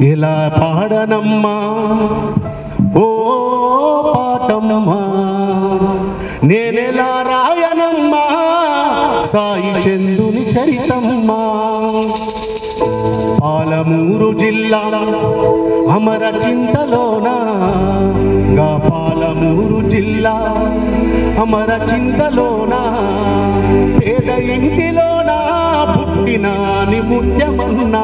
ఎలా పాడనమ్మా ఓ పాటమ్మా నేనెలా రాయనమ్మా సాయి చందుని చరితమ్మా పాలమూరు జిల్లా అమర చింతలోన గా పాలమూరు జిల్లా అమర చింతలోన పేద ఇంటిలోన పుట్టిన నిముత్యమన్నా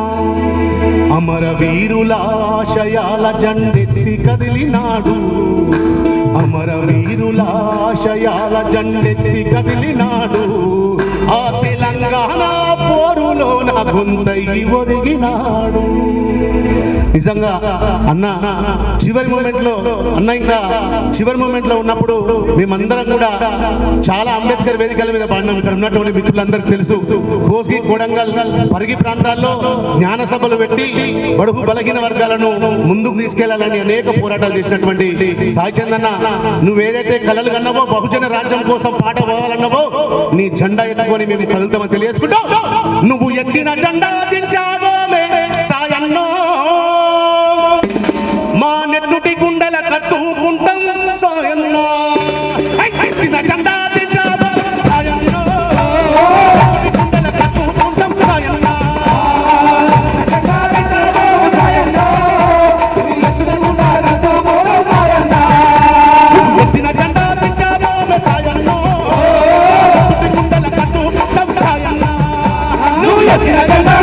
అమర వీరుల ఆశయాల జెండెత్తి కదిలినాడు అమర వీరుల ఆశయాల జెండెత్తి కదిలినాడు ఆ తెలంగాణ పోరులోన గొంతయి ఒరిగినాడు. నిజంగా అన్న చివరి మూమెంట్లో ఇంకా చివరి మూమెంట్లో ఉన్నప్పుడు మేమందరం కూడా చాలా అంబేద్కర్ వేదికల మీద పాడినాం. ఇక్కడ ఉన్నటువంటి మిత్రులందరికీ తెలుసు, కోస్గి కొడంగల్ పరిగి ప్రాంతాల్లో జ్ఞాన సభలు పెట్టి బడుగు బలహీన వర్గాలను ముందుకు తీసుకెళ్లాలని అనేక పోరాటాలు చేసినటువంటి సాయి చందన్న, నువ్వేదైతే కలలు కన్నావో బహుజన రాజ్యం కోసం పాట పోవాలన్నావో నీ జెండా ఎత్తుకొని మేము కదులుతామని తెలియజేసుకుంటాం. నువ్వు ఎత్తిన జెండా దించావో సాయన్నో మా నెత్తుటి గుండెల కత్తుకుంటాం సాయన్నో ఎత్తిన జెండా దించావో సాయన్నో గుండెల కత్తుకుంటాం సాయన్నో ఎత్తిన జెండా దించావో సాయన్నో గుండెల కత్తుకుంటాం సాయన్నో నువ్వు ఎత్తిన జెండా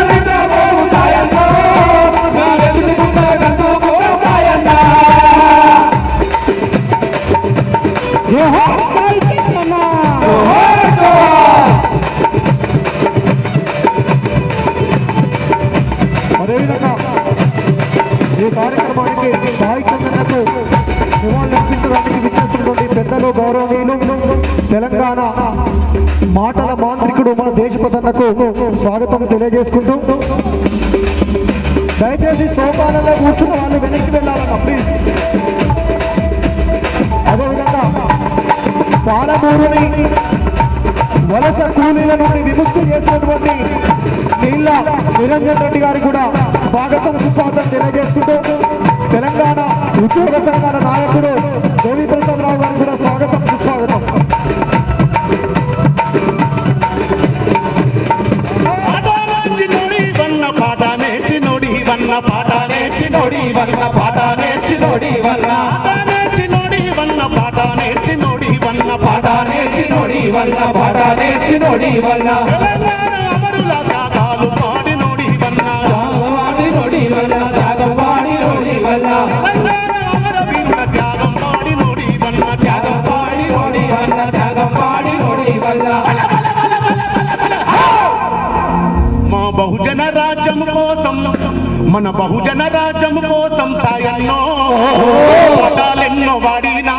ఈ కార్యక్రమానికి సాయి చందన్నకు నివాళులర్పించడానికి విచ్చేస్తున్నటువంటి పెద్దలు గౌరవనీయులు తెలంగాణ మాటల మాంత్రికుడు మన దేశపతన్నకు స్వాగతం తెలియజేసుకుంటూ దయచేసి సోపాలలో కూర్చున్న వాళ్ళు వెనక్కి వెళ్ళాలన్న ప్లీజ్. అదేవిధంగా పాలమూరుని వలస కూలీల నుండి విముక్తి చేసినటువంటి నీళ్ళ నిరంజన్ రెడ్డి గారికి కూడా స్వాగతం సుస్వాగతం తెలియజేసుకుంటూ తెలంగాణ ఉద్యోగ సంఘాల నాయకుడు దేవి ప్రసాద్ రావు గారికి కూడా స్వాగతం సుస్వాగతం. మా బహుజన రాజ్యం కోసం మన బహుజన రాజ్యం కోసం సాయన్నో పాఠాలెన్నో వాడినా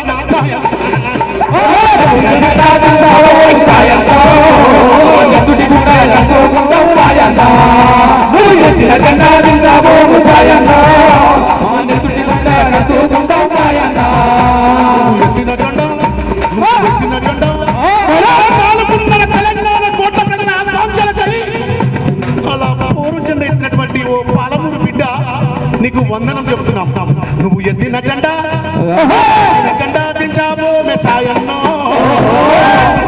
తెలంగాణ కోట్ల ప్రజల ఆకాంక్షలకై అలా పోరు జెండా ఎత్తినటువంటి ఓ పాలమూరు బిడ్డ నీకు వందనం చెప్తున్నాం. నువ్వు ఎత్తిన జెండా దించావో సాయన్నో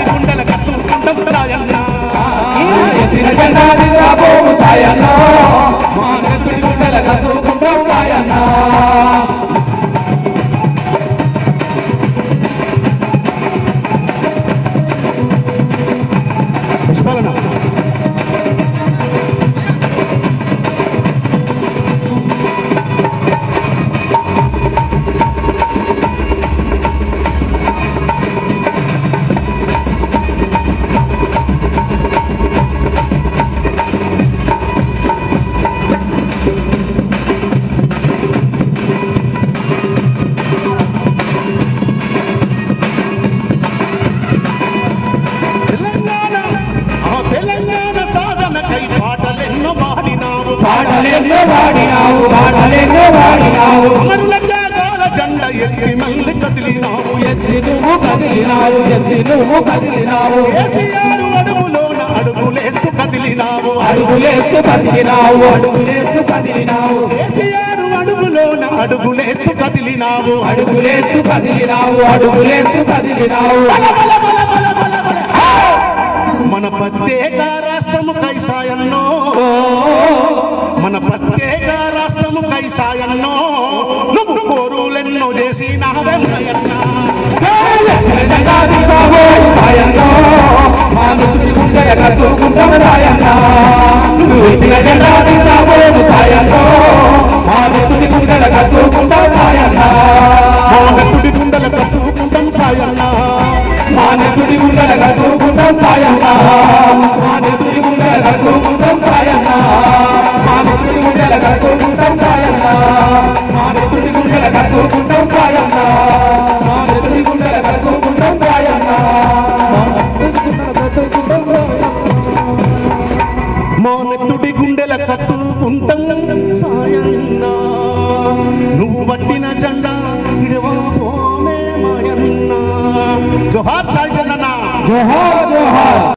గుండెల కత్తుకుంటాం సాయన్నో ఎత్తిన జెండా దించావో సాయన్నో మా నెత్తుడి గుండెల కత్తుకుంటాం సాయన్నో. నిష్పాలన అమరుల త్యాగాల జెండా ఎత్తి మళ్ళీ కదిలినావు ఎత్తి నువ్వు కదిలినావు కేసీఆర్ అడుగులోన అడుగులేస్తూ కదిలినావు అడుగులేస్తూ కదిలినావు అడుగులేస్తూ కదిలినావు కేసీఆర్ అడుగులోన అడుగులేస్తూ కదిలినావు అడుగులేస్తూ కదిలినావు అడుగులేస్తూ కదిలినావు మన ప్రత్యేక రాష్ట్రము కైసాయన్నో మన ప్రత్యేక రాష్ట్రము కైసాయన్నో నువ్వు కోరులెన్నో చేసి నావెన్నయన్నా మానతుడి గుండెల కత్తుకుంటాం సాయన్నా మానతుడి గుండెల కత్తుకుంటాం సాయన్నా మానతుడి గుండెల కత్తుకుంటాం సాయన్నా మానతుడి గుండెల కత్తుకుంటాం సాయన్నా మానతుడి గుండెల కత్తుకుంటాం సాయన్నా మానతుడి గుండెల కత్తుకుంటాం సాయన్నా మానతుడి గుండెల కత్తుకుంటాం సాయన్నా నువ్వు పట్టిన జెండా ఇడవా పోమే మాయన్నా జోహార్ సాయి చందన్న జోహార్